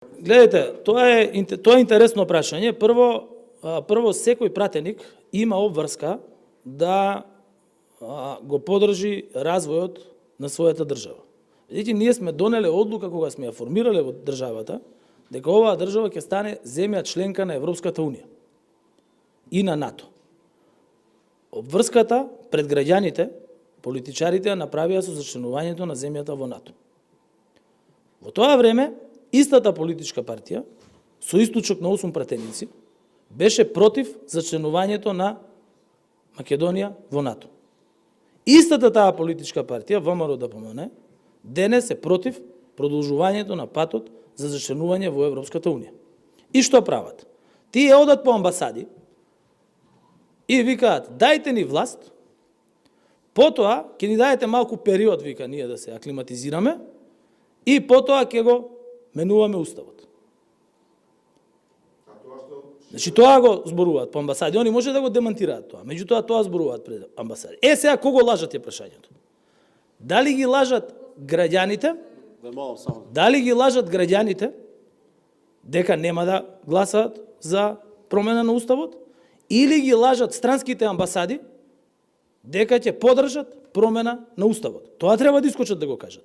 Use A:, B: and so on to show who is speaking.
A: Гледайте, тоа е интересно прашање. Прво секој пратеник има обврска да го подржи развојот на својата држава. Видите, ние сме донеле одлука кога сме ја формирале во државата дека оваа држава ќе стане земја членка на Европската унија и на НАТО. Обврската пред граѓаните, политичарите ја направија со зачленувањето на земјата во НАТО. Во тоа време, истата политичка партија, со исклучок на 8 пратеници, беше против зачленувањето на Македонија во НАТО. Истата таа политичка партија, ВМРО ДПМН, денес е против продолжувањето на патот за зачленување во Европската унија. И што прават? Тие одат по амбасади и викаат, дајте ни власт, потоа ќе ни дајете малку период, вика, ние да се аклиматизираме, и потоа ќе го менуваме уставот. Значи тоа го зборуваат по амбасади. Они може да го демантираат тоа, меѓутоа тоа зборуваат пред амбасади. Сега кого лажат е прашањето? Дали ги лажат граѓаните? Дали ги лажат граѓаните дека нема да гласаат за промена на уставот? Или ги лажат странските амбасади дека ќе поддржат промена на уставот? Тоа треба да искочат да го кажат.